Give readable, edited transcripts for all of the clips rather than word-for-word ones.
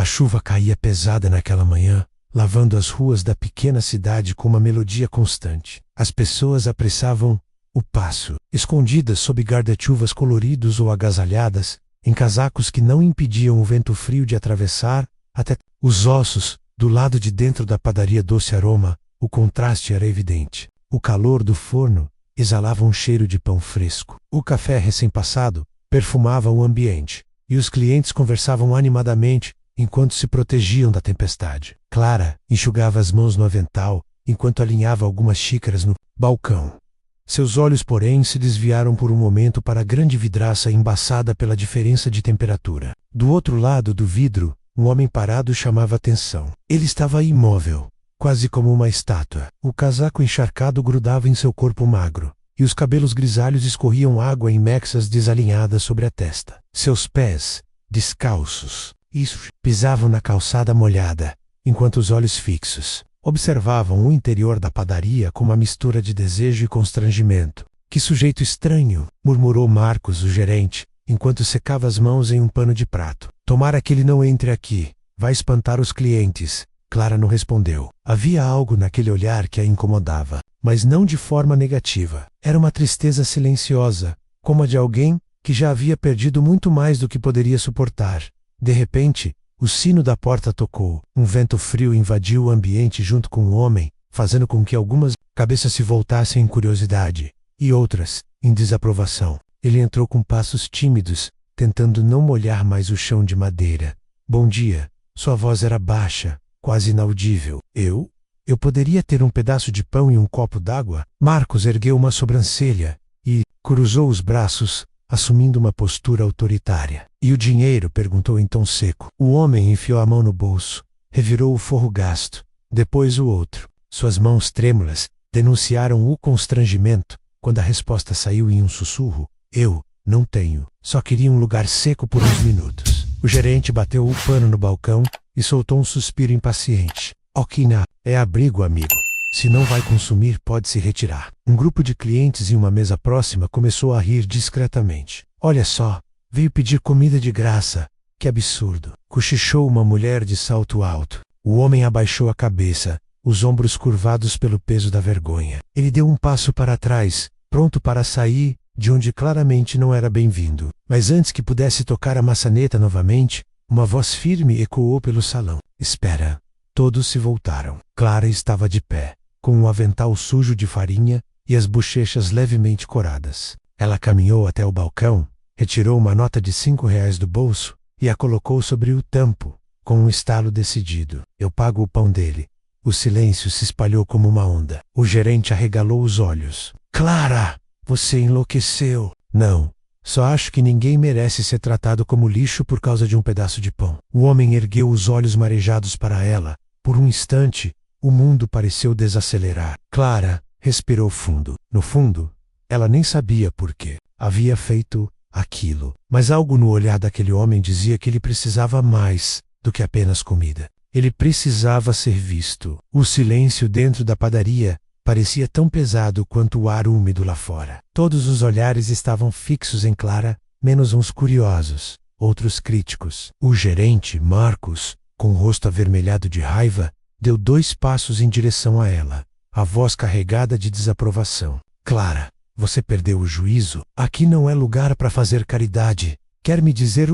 chuva caía pesada naquela manhã, lavando as ruas da pequena cidade com uma melodia constante. As pessoas apressavam o passo, escondidas sob guarda-chuvas coloridos ou agasalhadas, em casacos que não impediam o vento frio de atravessar até os ossos. Do lado de dentro da padaria Doce Aroma, o contraste era evidente. O calor do forno exalava um cheiro de pão fresco. O café recém-passado perfumava o ambiente, e os clientes conversavam animadamente enquanto se protegiam da tempestade. Clara enxugava as mãos no avental enquanto alinhava algumas xícaras no balcão. Seus olhos, porém, se desviaram por um momento para a grande vidraça embaçada pela diferença de temperatura. Do outro lado do vidro, um homem parado chamava atenção. Ele estava imóvel, quase como uma estátua. O casaco encharcado grudava em seu corpo magro, e os cabelos grisalhos escorriam água em mechas desalinhadas sobre a testa. Seus pés, descalços, pisavam na calçada molhada, enquanto os olhos fixos observavam o interior da padaria com uma mistura de desejo e constrangimento. Que sujeito estranho, murmurou Marcos, o gerente, enquanto secava as mãos em um pano de prato. Tomara que ele não entre aqui. Vai espantar os clientes. Clara não respondeu. Havia algo naquele olhar que a incomodava, mas não de forma negativa. Era uma tristeza silenciosa, como a de alguém que já havia perdido muito mais do que poderia suportar. De repente, o sino da porta tocou. Um vento frio invadiu o ambiente junto com o homem, fazendo com que algumas cabeças se voltassem em curiosidade, e outras, em desaprovação. Ele entrou com passos tímidos, tentando não molhar mais o chão de madeira. Bom dia. Sua voz era baixa, quase inaudível. Eu poderia ter um pedaço de pão e um copo d'água? Marcos ergueu uma sobrancelha e cruzou os braços, assumindo uma postura autoritária. E o dinheiro? Perguntou em tom seco. O homem enfiou a mão no bolso, revirou o forro gasto, depois o outro. Suas mãos trêmulas denunciaram o constrangimento quando a resposta saiu em um sussurro. Eu não tenho. Só queria um lugar seco por uns minutos. O gerente bateu o pano no balcão e soltou um suspiro impaciente. Okina, é abrigo, amigo. Se não vai consumir, pode se retirar. Um grupo de clientes em uma mesa próxima começou a rir discretamente. Olha só, veio pedir comida de graça. Que absurdo. Cochichou uma mulher de salto alto. O homem abaixou a cabeça, os ombros curvados pelo peso da vergonha. Ele deu um passo para trás, pronto para sair, de onde claramente não era bem-vindo. Mas antes que pudesse tocar a maçaneta novamente, uma voz firme ecoou pelo salão. Espera. Todos se voltaram. Clara estava de pé, com um avental sujo de farinha e as bochechas levemente coradas. Ela caminhou até o balcão, retirou uma nota de R$ 5 do bolso e a colocou sobre o tampo, com um estalo decidido. Eu pago o pão dele. O silêncio se espalhou como uma onda. O gerente arregalou os olhos. Clara! Você enlouqueceu. Não. Só acho que ninguém merece ser tratado como lixo por causa de um pedaço de pão. O homem ergueu os olhos marejados para ela. Por um instante, o mundo pareceu desacelerar. Clara respirou fundo. No fundo, ela nem sabia por quê havia feito aquilo. Mas algo no olhar daquele homem dizia que ele precisava mais do que apenas comida. Ele precisava ser visto. O silêncio dentro da padaria parecia tão pesado quanto o ar úmido lá fora. Todos os olhares estavam fixos em Clara, menos uns curiosos, outros críticos. O gerente, Marcos, com o rosto avermelhado de raiva, deu 2 passos em direção a ela, a voz carregada de desaprovação. Clara, você perdeu o juízo? Aqui não é lugar para fazer caridade. Quer me dizer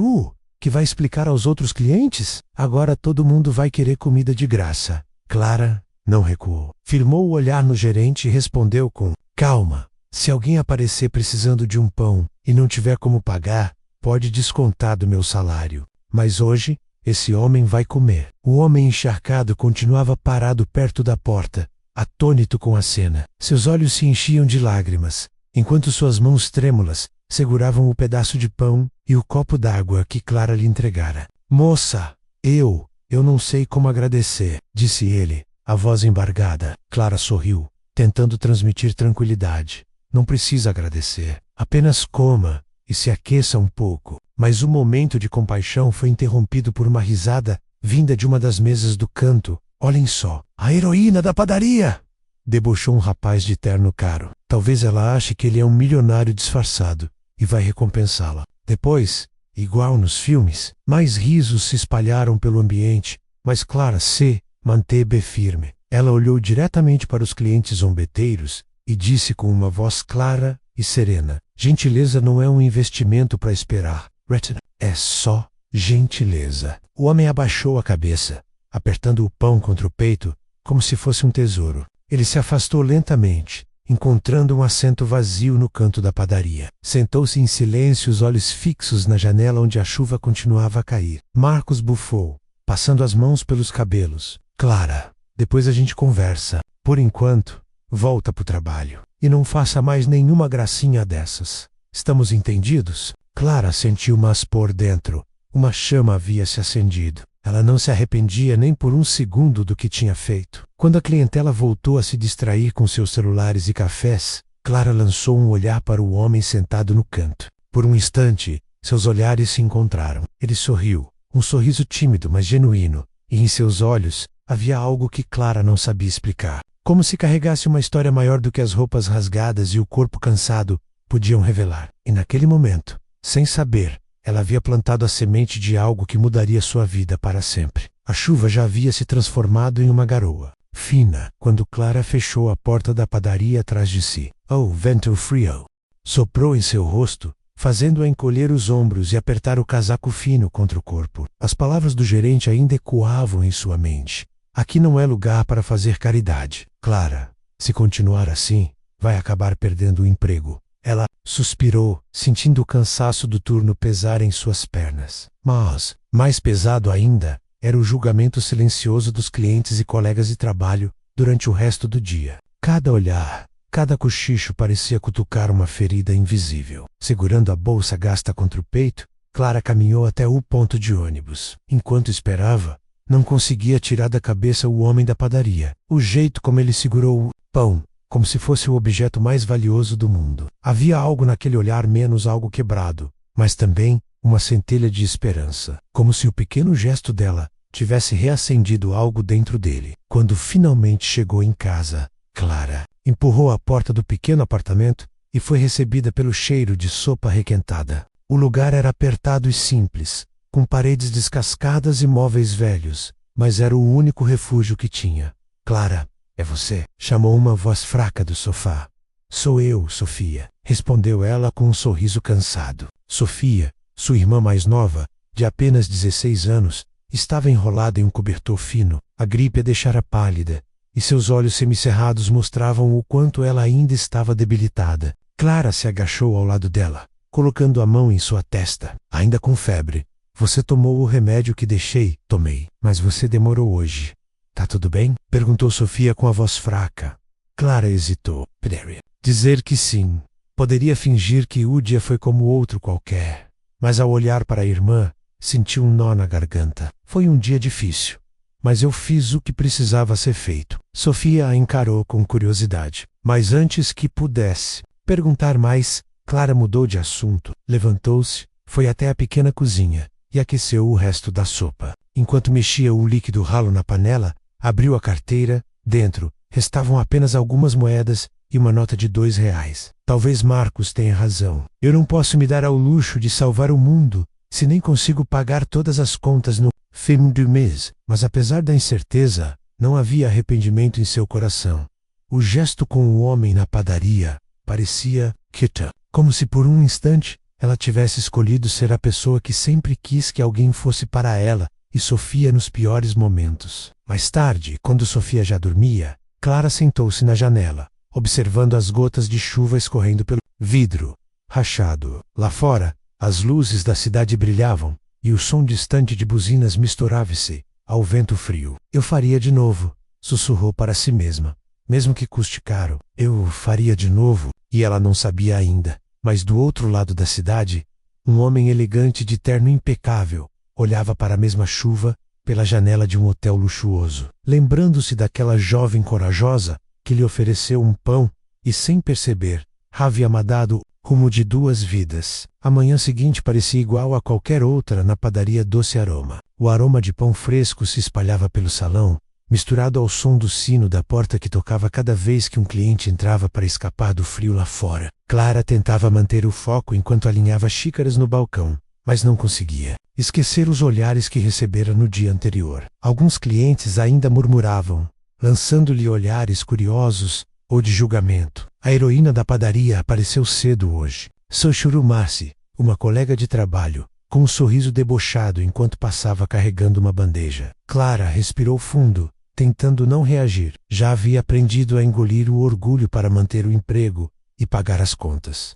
que vai explicar aos outros clientes? Agora todo mundo vai querer comida de graça. Clara não recuou. Firmou o olhar no gerente e respondeu com calma. Se alguém aparecer precisando de um pão e não tiver como pagar, pode descontar do meu salário. Mas hoje, esse homem vai comer. O homem encharcado continuava parado perto da porta, atônito com a cena. Seus olhos se enchiam de lágrimas, enquanto suas mãos trêmulas seguravam o pedaço de pão e o copo d'água que Clara lhe entregara. Moça, eu não sei como agradecer, disse ele, a voz embargada. Clara sorriu, tentando transmitir tranquilidade. Não precisa agradecer. Apenas coma e se aqueça um pouco. Mas o momento de compaixão foi interrompido por uma risada vinda de uma das mesas do canto. Olhem só, a heroína da padaria! Debochou um rapaz de terno caro. Talvez ela ache que ele é um milionário disfarçado e vai recompensá-la. Depois, igual nos filmes. Mais risos se espalharam pelo ambiente, mas Clara se manteve firme. Ela olhou diretamente para os clientes zombeteiros e disse com uma voz clara e serena: gentileza não é um investimento para esperar. Retina é só gentileza. O homem abaixou a cabeça, apertando o pão contra o peito, como se fosse um tesouro. Ele se afastou lentamente, encontrando um assento vazio no canto da padaria. Sentou-se em silêncio, os olhos fixos na janela onde a chuva continuava a cair. Marcos bufou, passando as mãos pelos cabelos. Clara, depois a gente conversa. Por enquanto, volta pro trabalho. E não faça mais nenhuma gracinha dessas. Estamos entendidos? Clara sentiu, mas por dentro, uma chama havia se acendido. Ela não se arrependia nem por um segundo do que tinha feito. Quando a clientela voltou a se distrair com seus celulares e cafés, Clara lançou um olhar para o homem sentado no canto. Por um instante, seus olhares se encontraram. Ele sorriu, um sorriso tímido, mas genuíno, e em seus olhos havia algo que Clara não sabia explicar. Como se carregasse uma história maior do que as roupas rasgadas e o corpo cansado podiam revelar. E naquele momento, sem saber, ela havia plantado a semente de algo que mudaria sua vida para sempre. A chuva já havia se transformado em uma garoa fina quando Clara fechou a porta da padaria atrás de si. Oh, vento frio! Soprou em seu rosto, fazendo-a encolher os ombros e apertar o casaco fino contra o corpo. As palavras do gerente ainda ecoavam em sua mente. Aqui não é lugar para fazer caridade. Clara, se continuar assim, vai acabar perdendo o emprego. Ela suspirou, sentindo o cansaço do turno pesar em suas pernas. Mas, mais pesado ainda, era o julgamento silencioso dos clientes e colegas de trabalho durante o resto do dia. Cada olhar, cada cochicho parecia cutucar uma ferida invisível. Segurando a bolsa gasta contra o peito, Clara caminhou até o ponto de ônibus. Enquanto esperava, não conseguia tirar da cabeça o homem da padaria. O jeito como ele segurou o pão, como se fosse o objeto mais valioso do mundo. Havia algo naquele olhar, menos algo quebrado, mas também uma centelha de esperança, como se o pequeno gesto dela tivesse reacendido algo dentro dele. Quando finalmente chegou em casa, Clara empurrou a porta do pequeno apartamento e foi recebida pelo cheiro de sopa requentada. O lugar era apertado e simples, com paredes descascadas e móveis velhos, mas era o único refúgio que tinha. Clara, é você? Chamou uma voz fraca do sofá. Sou eu, Sofia, respondeu ela com um sorriso cansado. Sofia, sua irmã mais nova, de apenas 16 anos, estava enrolada em um cobertor fino. A gripe a deixara pálida, e seus olhos semicerrados mostravam o quanto ela ainda estava debilitada. Clara se agachou ao lado dela, colocando a mão em sua testa. Ainda com febre. Você tomou o remédio que deixei? Tomei. Mas você demorou hoje. Tá tudo bem? Perguntou Sofia com a voz fraca. Clara hesitou. Poderia dizer que sim. Poderia fingir que o dia foi como outro qualquer. Mas ao olhar para a irmã, sentiu um nó na garganta. Foi um dia difícil. Mas eu fiz o que precisava ser feito. Sofia a encarou com curiosidade. Mas antes que pudesse perguntar mais, Clara mudou de assunto. Levantou-se, foi até a pequena cozinha e aqueceu o resto da sopa. Enquanto mexia o líquido ralo na panela, abriu a carteira. Dentro, restavam apenas algumas moedas e uma nota de R$2. Talvez Marcos tenha razão. Eu não posso me dar ao luxo de salvar o mundo se nem consigo pagar todas as contas no fim do mês. Mas apesar da incerteza, não havia arrependimento em seu coração. O gesto com o homem na padaria parecia quieta, como se por um instante ela tivesse escolhido ser a pessoa que sempre quis que alguém fosse para ela e Sofia nos piores momentos. Mais tarde, quando Sofia já dormia, Clara sentou-se na janela, observando as gotas de chuva escorrendo pelo vidro rachado. Lá fora, as luzes da cidade brilhavam e o som distante de buzinas misturava-se ao vento frio. Eu faria de novo, sussurrou para si mesma. Mesmo que custe caro, eu faria de novo. E ela não sabia ainda. Mas do outro lado da cidade, um homem elegante de terno impecável olhava para a mesma chuva pela janela de um hotel luxuoso. Lembrando-se daquela jovem corajosa que lhe ofereceu um pão e, sem perceber, havia dado rumo de 2 vidas. A manhã seguinte parecia igual a qualquer outra na padaria Doce Aroma. O aroma de pão fresco se espalhava pelo salão, misturado ao som do sino da porta que tocava cada vez que um cliente entrava para escapar do frio lá fora. Clara tentava manter o foco enquanto alinhava xícaras no balcão, mas não conseguia esquecer os olhares que recebera no dia anterior. Alguns clientes ainda murmuravam, lançando-lhe olhares curiosos ou de julgamento. A heroína da padaria apareceu cedo hoje. Sochuru Marcy, uma colega de trabalho, com um sorriso debochado enquanto passava carregando uma bandeja. Clara respirou fundo, tentando não reagir. Já havia aprendido a engolir o orgulho para manter o emprego e pagar as contas.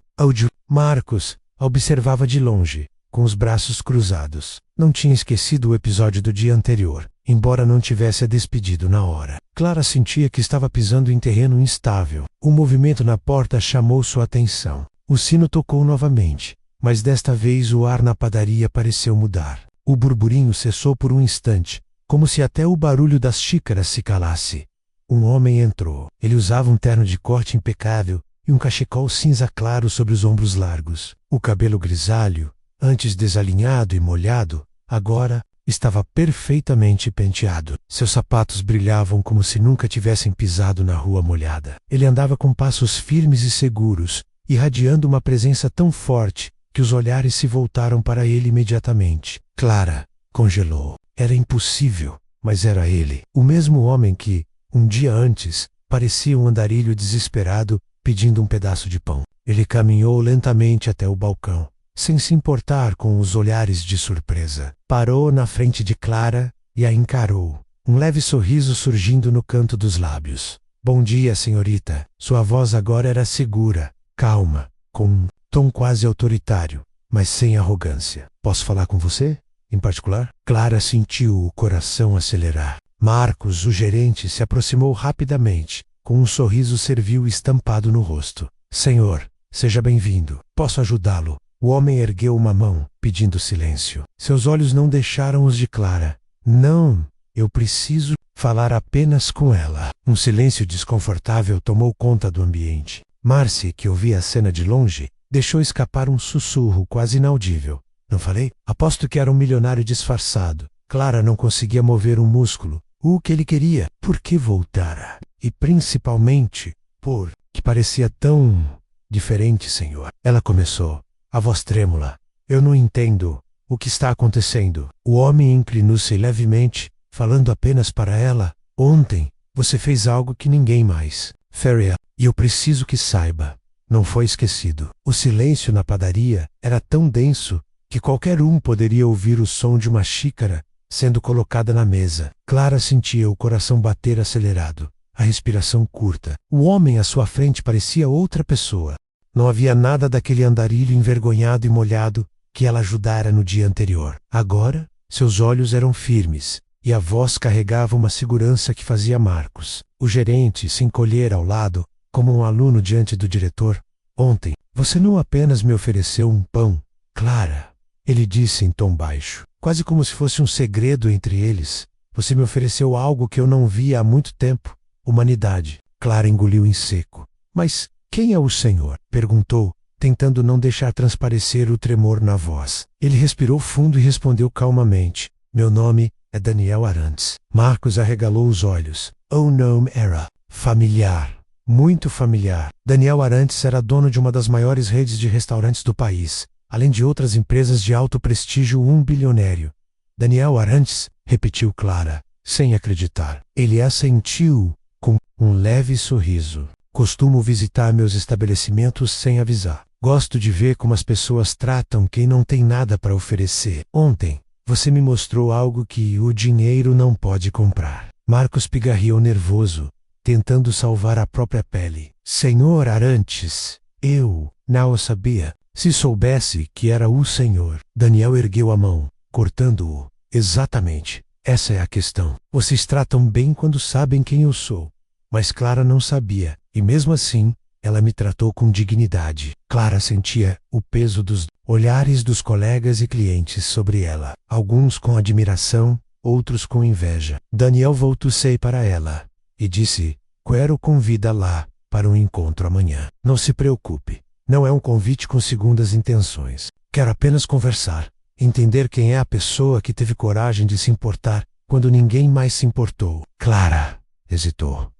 Marcos a observava de longe, com os braços cruzados. Não tinha esquecido o episódio do dia anterior, embora não tivesse a despedido na hora. Clara sentia que estava pisando em terreno instável. Um movimento na porta chamou sua atenção. O sino tocou novamente, mas desta vez o ar na padaria pareceu mudar. O burburinho cessou por um instante, como se até o barulho das xícaras se calasse. Um homem entrou. Ele usava um terno de corte impecável e um cachecol cinza claro sobre os ombros largos. O cabelo grisalho, antes desalinhado e molhado, agora estava perfeitamente penteado. Seus sapatos brilhavam como se nunca tivessem pisado na rua molhada. Ele andava com passos firmes e seguros, irradiando uma presença tão forte que os olhares se voltaram para ele imediatamente. Clara congelou. Era impossível, mas era ele. O mesmo homem que, um dia antes, parecia um andarilho desesperado pedindo um pedaço de pão. Ele caminhou lentamente até o balcão, sem se importar com os olhares de surpresa. Parou na frente de Clara e a encarou, um leve sorriso surgindo no canto dos lábios. Bom dia, senhorita. Sua voz agora era segura, calma, com um tom quase autoritário, mas sem arrogância. Posso falar com você, em particular? Clara sentiu o coração acelerar. Marcos, o gerente, se aproximou rapidamente, com um sorriso servil estampado no rosto. Senhor, seja bem-vindo. Posso ajudá-lo? O homem ergueu uma mão, pedindo silêncio. Seus olhos não deixaram os de Clara. Não, eu preciso falar apenas com ela. Um silêncio desconfortável tomou conta do ambiente. Marcy, que ouvia a cena de longe, deixou escapar um sussurro quase inaudível. Não falei? Aposto que era um milionário disfarçado. Clara não conseguia mover um músculo. O que ele queria? Por que voltara? E principalmente, por que parecia tão diferente, senhor. Ela começou, a voz trêmula. Eu não entendo o que está acontecendo. O homem inclinou-se levemente, falando apenas para ela. Ontem, você fez algo que ninguém mais faria, e eu preciso que saiba. Não foi esquecido. O silêncio na padaria era tão denso que qualquer um poderia ouvir o som de uma xícara sendo colocada na mesa. Clara sentia o coração bater acelerado, a respiração curta. O homem à sua frente parecia outra pessoa. Não havia nada daquele andarilho envergonhado e molhado que ela ajudara no dia anterior. Agora, seus olhos eram firmes, e a voz carregava uma segurança que fazia Marcos, o gerente, se encolher ao lado, como um aluno diante do diretor. Ontem, você não apenas me ofereceu um pão, Clara, ele disse em tom baixo, quase como se fosse um segredo entre eles. Você me ofereceu algo que eu não via há muito tempo, humanidade. Clara engoliu em seco. Mas quem é o senhor? Perguntou, tentando não deixar transparecer o tremor na voz. Ele respirou fundo e respondeu calmamente. Meu nome é Daniel Arantes. Marcos arregalou os olhos. O nome era familiar. Muito familiar. Daniel Arantes era dono de uma das maiores redes de restaurantes do país, além de outras empresas de alto prestígio, um bilionário. Daniel Arantes, repetiu Clara, sem acreditar. Ele assentiu, com um leve sorriso. Costumo visitar meus estabelecimentos sem avisar. Gosto de ver como as pessoas tratam quem não tem nada para oferecer. Ontem, você me mostrou algo que o dinheiro não pode comprar. Marcos pigarreou nervoso, tentando salvar a própria pele. Senhor Arantes, eu não o sabia. Se soubesse que era o senhor. Daniel ergueu a mão, cortando-o. Exatamente. Essa é a questão. Vocês tratam bem quando sabem quem eu sou. Mas Clara não sabia, e mesmo assim, ela me tratou com dignidade. Clara sentia o peso dos olhares dos colegas e clientes sobre ela. Alguns com admiração, outros com inveja. Daniel voltou-se para ela e disse, quero convida lá para um encontro amanhã. Não se preocupe. Não é um convite com segundas intenções. Quero apenas conversar, entender quem é a pessoa que teve coragem de se importar quando ninguém mais se importou. Clara hesitou.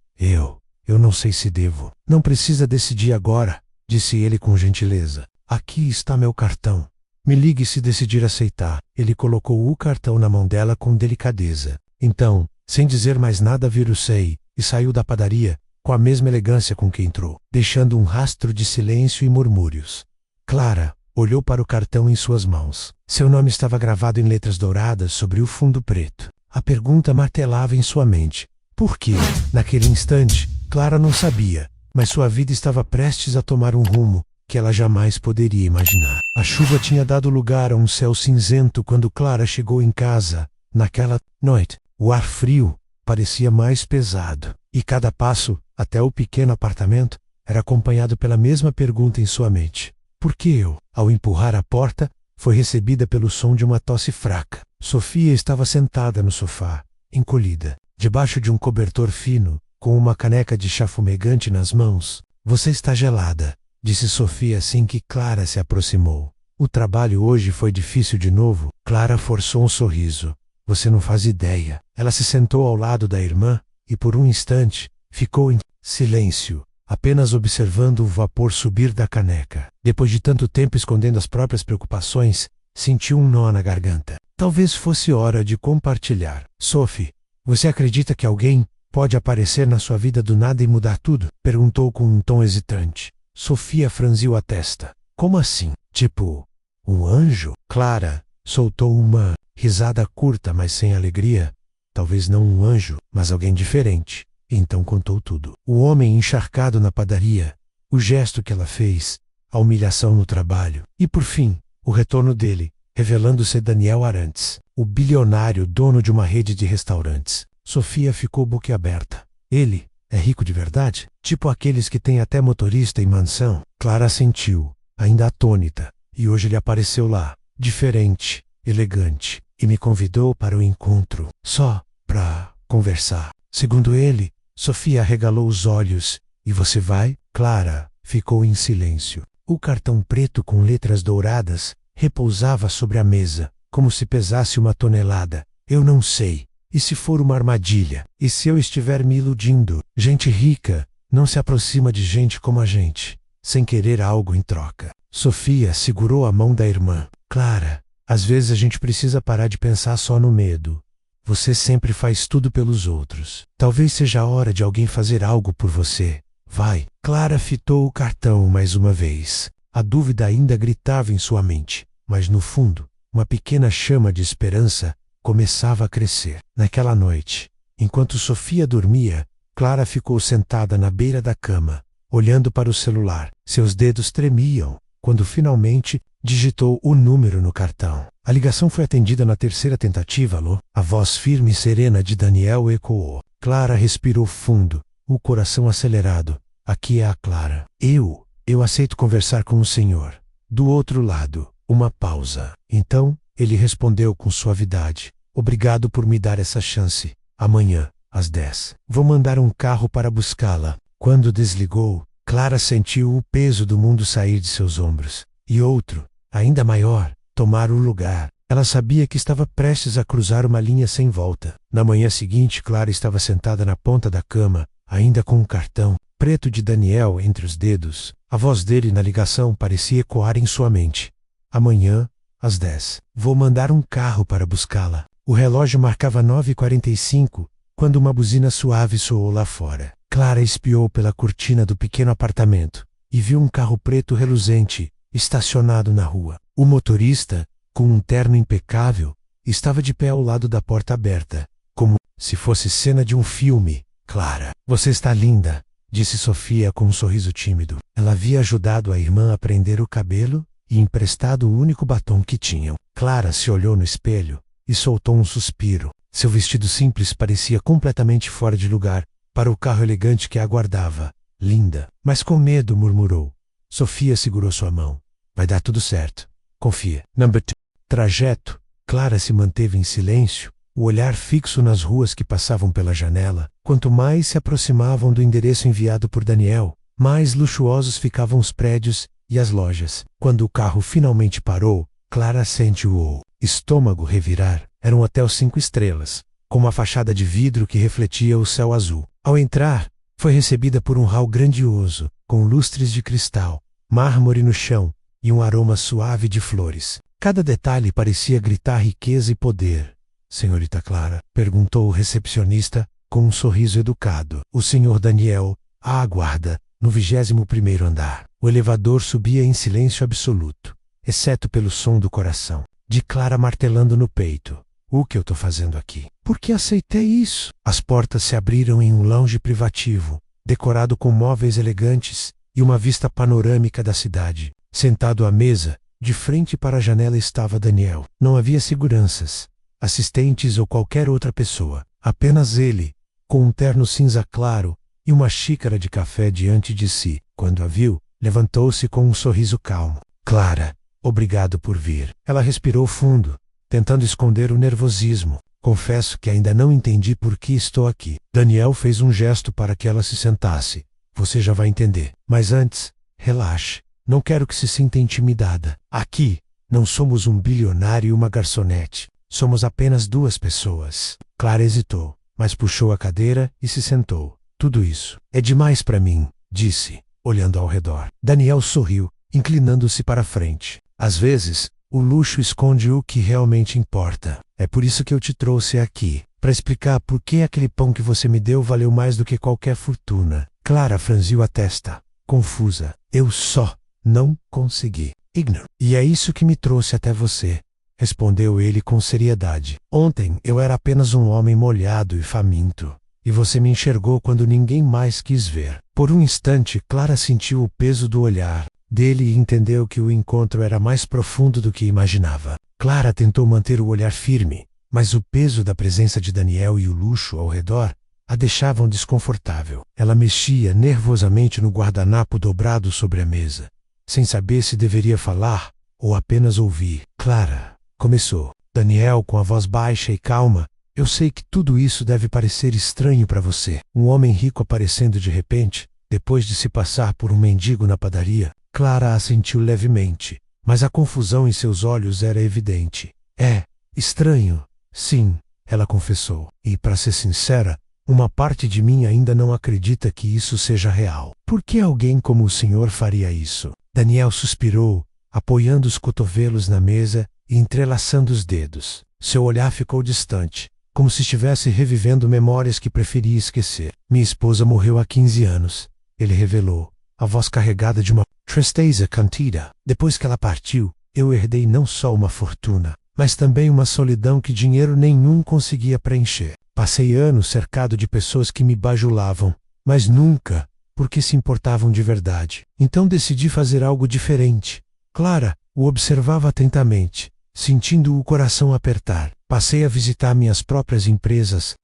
Eu não sei se devo. Não precisa decidir agora, disse ele com gentileza. Aqui está meu cartão. Me ligue se decidir aceitar. Ele colocou o cartão na mão dela com delicadeza. Então, sem dizer mais nada, virou-se e saiu da padaria, com a mesma elegância com que entrou, deixando um rastro de silêncio e murmúrios. Clara olhou para o cartão em suas mãos. Seu nome estava gravado em letras douradas sobre o fundo preto. A pergunta martelava em sua mente. Por quê? Naquele instante, Clara não sabia, mas sua vida estava prestes a tomar um rumo que ela jamais poderia imaginar. A chuva tinha dado lugar a um céu cinzento quando Clara chegou em casa. Naquela noite, o ar frio parecia mais pesado, e cada passo, até o pequeno apartamento, era acompanhado pela mesma pergunta em sua mente. Por que eu? Ao empurrar a porta, foi recebida pelo som de uma tosse fraca. Sofia estava sentada no sofá, encolhida, debaixo de um cobertor fino, com uma caneca de chá fumegante nas mãos. Você está gelada, disse Sofia assim que Clara se aproximou. O trabalho hoje foi difícil de novo. Clara forçou um sorriso. Você não faz ideia. Ela se sentou ao lado da irmã e por um instante ficou em silêncio, apenas observando o vapor subir da caneca. Depois de tanto tempo escondendo as próprias preocupações, sentiu um nó na garganta. Talvez fosse hora de compartilhar. Sophie, você acredita que alguém pode aparecer na sua vida do nada e mudar tudo? Perguntou com um tom hesitante. Sofia franziu a testa. Como assim? Tipo, um anjo? Clara soltou uma risada curta, mas sem alegria. Talvez não um anjo, mas alguém diferente. Então contou tudo. O homem encharcado na padaria, o gesto que ela fez, a humilhação no trabalho e, por fim, o retorno dele, revelando-se Daniel Arantes, o bilionário dono de uma rede de restaurantes. Sofia ficou boquiaberta. Ele é rico de verdade? Tipo aqueles que têm até motorista em mansão? Clara assentiu, ainda atônita, e hoje ele apareceu lá, diferente, elegante, e me convidou para o encontro, só para conversar. Segundo ele, Sofia arregalou os olhos. E você vai? Clara ficou em silêncio. O cartão preto com letras douradas repousava sobre a mesa, como se pesasse uma tonelada. Eu não sei. E se for uma armadilha? E se eu estiver me iludindo? Gente rica não se aproxima de gente como a gente, sem querer algo em troca. Sofia segurou a mão da irmã. Clara, às vezes a gente precisa parar de pensar só no medo. Você sempre faz tudo pelos outros. Talvez seja a hora de alguém fazer algo por você. Vai. Clara fitou o cartão mais uma vez. A dúvida ainda gritava em sua mente, mas no fundo, uma pequena chama de esperança começava a crescer. Naquela noite, enquanto Sofia dormia, Clara ficou sentada na beira da cama, olhando para o celular. Seus dedos tremiam quando finalmente digitou o número no cartão. A ligação foi atendida na terceira tentativa. Alô? A voz firme e serena de Daniel ecoou. Clara respirou fundo, o coração acelerado. Aqui é a Clara. Eu aceito conversar com o senhor. Do outro lado, uma pausa. Então, ele respondeu com suavidade. Obrigado por me dar essa chance. Amanhã, às 10. Vou mandar um carro para buscá-la. Quando desligou, Clara sentiu o peso do mundo sair de seus ombros. E outro, ainda maior, tomar o lugar. Ela sabia que estava prestes a cruzar uma linha sem volta. Na manhã seguinte, Clara estava sentada na ponta da cama, ainda com um cartão preto de Daniel entre os dedos. A voz dele na ligação parecia ecoar em sua mente. Amanhã, às 10. Vou mandar um carro para buscá-la. O relógio marcava 9h45, quando uma buzina suave soou lá fora. Clara espiou pela cortina do pequeno apartamento e viu um carro preto reluzente estacionado na rua. O motorista, com um terno impecável, estava de pé ao lado da porta aberta, como se fosse cena de um filme. Clara, você está linda, disse Sofia com um sorriso tímido. Ela havia ajudado a irmã a prender o cabelo e emprestado o único batom que tinham. Clara se olhou no espelho e soltou um suspiro. Seu vestido simples parecia completamente fora de lugar para o carro elegante que a aguardava. Linda, mas com medo, murmurou. Sofia segurou sua mão. Vai dar tudo certo. Confia. Number 2. Trajeto. Clara se manteve em silêncio, o olhar fixo nas ruas que passavam pela janela. Quanto mais se aproximavam do endereço enviado por Daniel, mais luxuosos ficavam os prédios e as lojas. Quando o carro finalmente parou, Clara sentiu o estômago revirar. Era um hotel 5 estrelas, com uma fachada de vidro que refletia o céu azul. Ao entrar, foi recebida por um hall grandioso, com lustres de cristal, mármore no chão e um aroma suave de flores. Cada detalhe parecia gritar riqueza e poder. Senhorita Clara? Perguntou o recepcionista, com um sorriso educado. O senhor Daniel a aguarda, no 21º andar. O elevador subia em silêncio absoluto, exceto pelo som do coração de Clara martelando no peito. O que eu tô fazendo aqui? Por que aceitei isso? As portas se abriram em um lounge privativo, decorado com móveis elegantes e uma vista panorâmica da cidade. Sentado à mesa, de frente para a janela estava Daniel. Não havia seguranças, assistentes ou qualquer outra pessoa. Apenas ele, com um terno cinza claro e uma xícara de café diante de si. Quando a viu, levantou-se com um sorriso calmo. Clara, obrigado por vir. Ela respirou fundo, tentando esconder o nervosismo. Confesso que ainda não entendi por que estou aqui. Daniel fez um gesto para que ela se sentasse. Você já vai entender. Mas antes, relaxe. Não quero que se sinta intimidada. Aqui, não somos um bilionário e uma garçonete. Somos apenas duas pessoas. Clara hesitou, mas puxou a cadeira e se sentou. Tudo isso é demais para mim, disse, olhando ao redor. Daniel sorriu, inclinando-se para frente. Às vezes, o luxo esconde o que realmente importa. É por isso que eu te trouxe aqui, para explicar por que aquele pão que você me deu valeu mais do que qualquer fortuna. Clara franziu a testa, confusa. Eu só não consegui. Ignore. E é isso que me trouxe até você, respondeu ele com seriedade. Ontem eu era apenas um homem molhado e faminto, e você me enxergou quando ninguém mais quis ver. Por um instante, Clara sentiu o peso do olhar dele e entendeu que o encontro era mais profundo do que imaginava. Clara tentou manter o olhar firme, mas o peso da presença de Daniel e o luxo ao redor a deixavam desconfortável. Ela mexia nervosamente no guardanapo dobrado sobre a mesa, sem saber se deveria falar ou apenas ouvir. Clara, começou. Daniel, com a voz baixa e calma, eu sei que tudo isso deve parecer estranho para você. Um homem rico aparecendo de repente, depois de se passar por um mendigo na padaria. Clara assentiu levemente, mas a confusão em seus olhos era evidente. É estranho, sim, ela confessou. E, para ser sincera, uma parte de mim ainda não acredita que isso seja real. Por que alguém como o senhor faria isso? Daniel suspirou, apoiando os cotovelos na mesa e entrelaçando os dedos. Seu olhar ficou distante, como se estivesse revivendo memórias que preferia esquecer. Minha esposa morreu há 15 anos, ele revelou, a voz carregada de uma tristeza contida. Depois que ela partiu, eu herdei não só uma fortuna, mas também uma solidão que dinheiro nenhum conseguia preencher. Passei anos cercado de pessoas que me bajulavam, mas nunca porque se importavam de verdade. Então decidi fazer algo diferente. Clara o observava atentamente, sentindo o coração apertar. Passei a visitar minhas próprias empresas.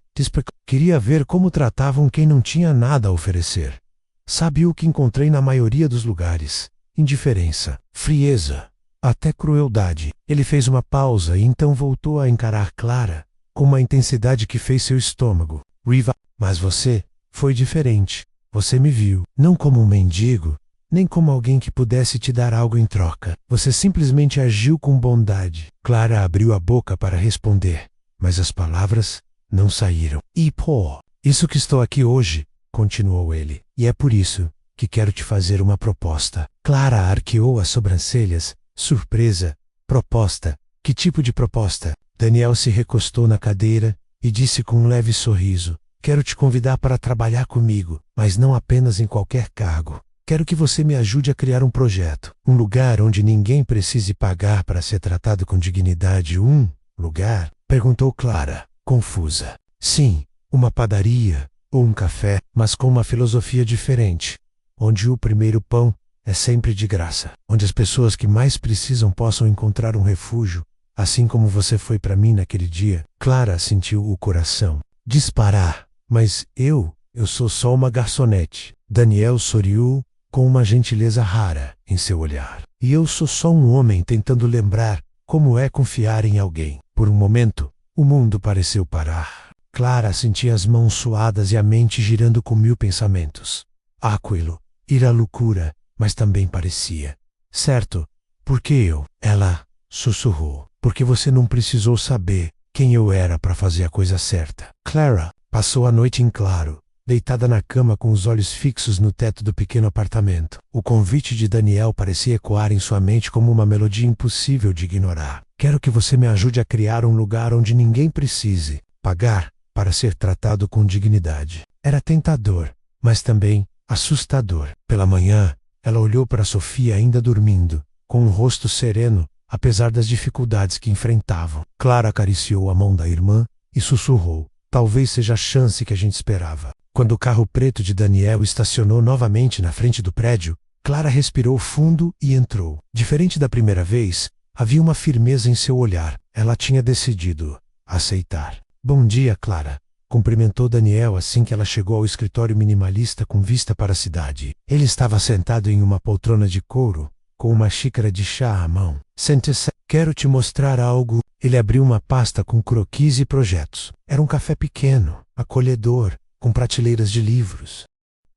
Queria ver como tratavam quem não tinha nada a oferecer. Sabe o que encontrei na maioria dos lugares? Indiferença, frieza, até crueldade. Ele fez uma pausa e então voltou a encarar Clara, com uma intensidade que fez seu estômago. Riva, mas você foi diferente. Você me viu, não como um mendigo, nem como alguém que pudesse te dar algo em troca. Você simplesmente agiu com bondade. Clara abriu a boca para responder, mas as palavras não saíram. E pô, isso que estou aqui hoje, continuou ele, e é por isso que quero te fazer uma proposta. Clara arqueou as sobrancelhas, surpresa. Proposta? Que tipo de proposta? Daniel se recostou na cadeira e disse com um leve sorriso, quero te convidar para trabalhar comigo, mas não apenas em qualquer cargo. Quero que você me ajude a criar um projeto. Um lugar onde ninguém precise pagar para ser tratado com dignidade. Um lugar? Perguntou Clara, confusa. Sim, uma padaria ou um café, mas com uma filosofia diferente. Onde o primeiro pão é sempre de graça. Onde as pessoas que mais precisam possam encontrar um refúgio, assim como você foi para mim naquele dia. Clara sentiu o coração disparar. Mas eu sou só uma garçonete. Daniel sorriu com uma gentileza rara em seu olhar. E eu sou só um homem tentando lembrar como é confiar em alguém. Por um momento, o mundo pareceu parar. Clara sentia as mãos suadas e a mente girando com 1000 pensamentos. Aquilo era loucura, mas também parecia. Certo, porque eu? Ela sussurrou. Porque você não precisou saber quem eu era para fazer a coisa certa. Clara passou a noite em claro, deitada na cama com os olhos fixos no teto do pequeno apartamento. O convite de Daniel parecia ecoar em sua mente como uma melodia impossível de ignorar. Quero que você me ajude a criar um lugar onde ninguém precise pagar para ser tratado com dignidade. Era tentador, mas também assustador. Pela manhã, ela olhou para Sofia ainda dormindo, com um rosto sereno, apesar das dificuldades que enfrentavam. Clara acariciou a mão da irmã e sussurrou: talvez seja a chance que a gente esperava. Quando o carro preto de Daniel estacionou novamente na frente do prédio, Clara respirou fundo e entrou. Diferente da primeira vez, havia uma firmeza em seu olhar. Ela tinha decidido aceitar. Bom dia, Clara, cumprimentou Daniel assim que ela chegou ao escritório minimalista com vista para a cidade. Ele estava sentado em uma poltrona de couro, com uma xícara de chá à mão. Sente-se. Quero te mostrar algo. Ele abriu uma pasta com croquis e projetos. Era um café pequeno, acolhedor, com prateleiras de livros,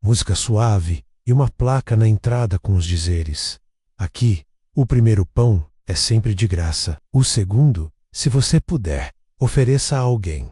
música suave e uma placa na entrada com os dizeres: aqui, o primeiro pão é sempre de graça. O segundo, se você puder, ofereça a alguém.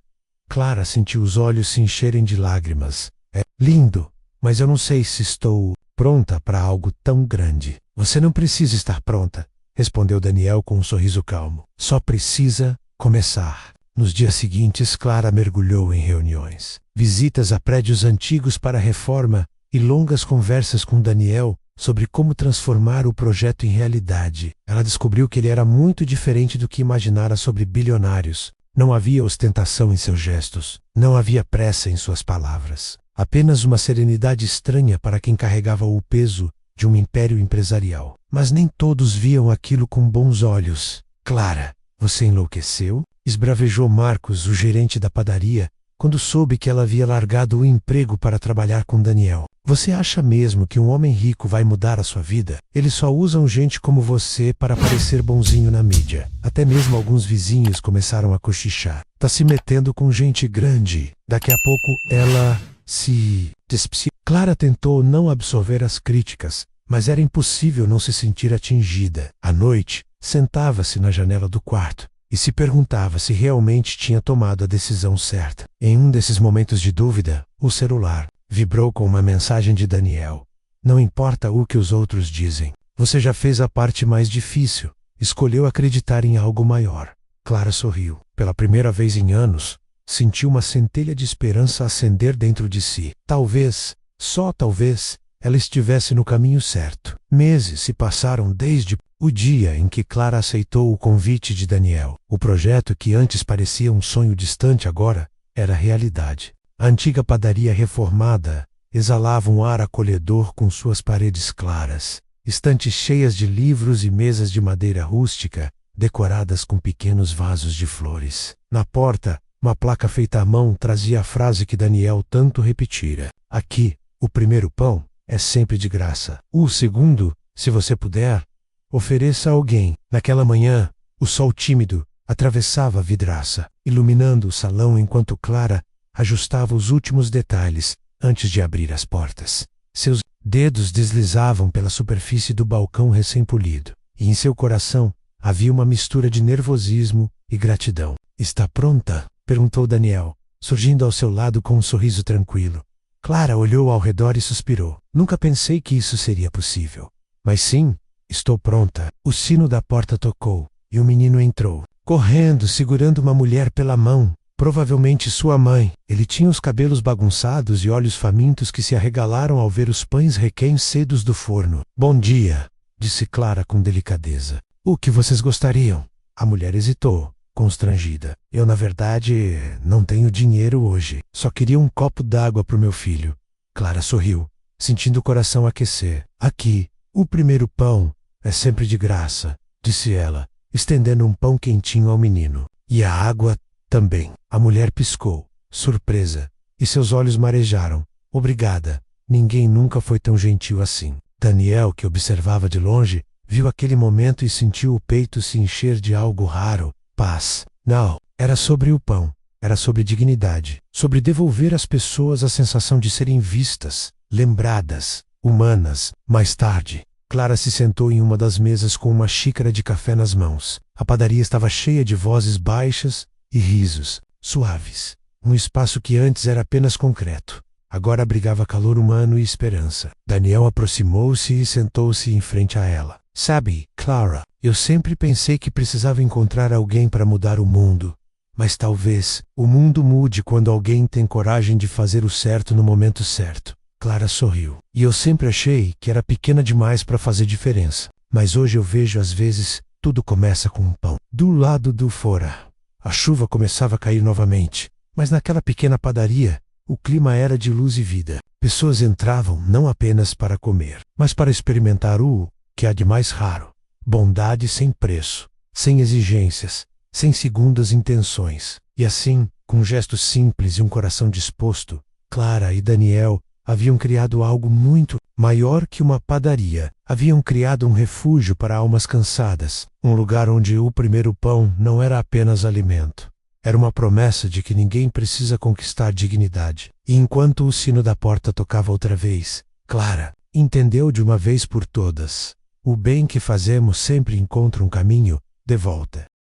Clara sentiu os olhos se encherem de lágrimas. É lindo, mas eu não sei se estou pronta para algo tão grande. Você não precisa estar pronta, respondeu Daniel com um sorriso calmo. Só precisa começar. Nos dias seguintes, Clara mergulhou em reuniões, visitas a prédios antigos para reforma e longas conversas com Daniel sobre como transformar o projeto em realidade. Ela descobriu que ele era muito diferente do que imaginara sobre bilionários. Não havia ostentação em seus gestos, não havia pressa em suas palavras. Apenas uma serenidade estranha para quem carregava o peso de um império empresarial. Mas nem todos viam aquilo com bons olhos. Clara, você enlouqueceu? Esbravejou Marcos, o gerente da padaria, quando soube que ela havia largado o emprego para trabalhar com Daniel. Você acha mesmo que um homem rico vai mudar a sua vida? Eles só usam gente como você para parecer bonzinho na mídia. Até mesmo alguns vizinhos começaram a cochichar. Tá se metendo com gente grande. Daqui a pouco ela se despia. Clara tentou não absorver as críticas, mas era impossível não se sentir atingida. À noite, sentava-se na janela do quarto e se perguntava se realmente tinha tomado a decisão certa. Em um desses momentos de dúvida, o celular vibrou com uma mensagem de Daniel. Não importa o que os outros dizem. Você já fez a parte mais difícil. Escolheu acreditar em algo maior. Clara sorriu. Pela primeira vez em anos, sentiu uma centelha de esperança acender dentro de si. Talvez, só talvez, ela estivesse no caminho certo. Meses se passaram desde o dia em que Clara aceitou o convite de Daniel. O projeto que antes parecia um sonho distante agora era realidade. A antiga padaria reformada exalava um ar acolhedor com suas paredes claras, estantes cheias de livros e mesas de madeira rústica, decoradas com pequenos vasos de flores. Na porta, uma placa feita à mão trazia a frase que Daniel tanto repetira: aqui, o primeiro pão é sempre de graça. O segundo, se você puder, ofereça a alguém. Naquela manhã, o sol tímido atravessava a vidraça, iluminando o salão enquanto Clara ajustava os últimos detalhes antes de abrir as portas. Seus dedos deslizavam pela superfície do balcão recém-polido, e em seu coração havia uma mistura de nervosismo e gratidão. Está pronta? Perguntou Daniel, surgindo ao seu lado com um sorriso tranquilo. Clara olhou ao redor e suspirou. Nunca pensei que isso seria possível. Mas sim, estou pronta. O sino da porta tocou, e o menino entrou, correndo, segurando uma mulher pela mão. Provavelmente sua mãe. Ele tinha os cabelos bagunçados e olhos famintos que se arregalaram ao ver os pães recém-cedos do forno. Bom dia, disse Clara com delicadeza. O que vocês gostariam? A mulher hesitou, constrangida. Eu, na verdade, não tenho dinheiro hoje. Só queria um copo d'água para o meu filho. Clara sorriu, sentindo o coração aquecer. Aqui, o primeiro pão é sempre de graça, disse ela, estendendo um pão quentinho ao menino. E a água também. A mulher piscou, surpresa, e seus olhos marejaram. Obrigada. Ninguém nunca foi tão gentil assim. Daniel, que observava de longe, viu aquele momento e sentiu o peito se encher de algo raro. Paz. Não, era sobre o pão. Era sobre dignidade. Sobre devolver às pessoas a sensação de serem vistas, lembradas, humanas. Mais tarde, Clara se sentou em uma das mesas com uma xícara de café nas mãos. A padaria estava cheia de vozes baixas e risos, suaves. Um espaço que antes era apenas concreto. agora abrigava calor humano e esperança. Daniel aproximou-se e sentou-se em frente a ela. Sabe, Clara, eu sempre pensei que precisava encontrar alguém para mudar o mundo. Mas talvez o mundo mude quando alguém tem coragem de fazer o certo no momento certo. Clara sorriu. E eu sempre achei que era pequena demais para fazer diferença. Mas hoje eu vejo às vezes tudo começa com um pão. Do lado do fora, a chuva começava a cair novamente. Mas naquela pequena padaria, o clima era de luz e vida. Pessoas entravam não apenas para comer, mas para experimentar o que há de mais raro. Bondade sem preço, sem exigências, sem segundas intenções. E assim, com um gesto simples e um coração disposto, Clara e Daniel haviam criado algo muito maior que uma padaria. Haviam criado um refúgio para almas cansadas, um lugar onde o primeiro pão não era apenas alimento. Era uma promessa de que ninguém precisa conquistar dignidade. E enquanto o sino da porta tocava outra vez, Clara entendeu de uma vez por todas: o bem que fazemos sempre encontra um caminho de volta.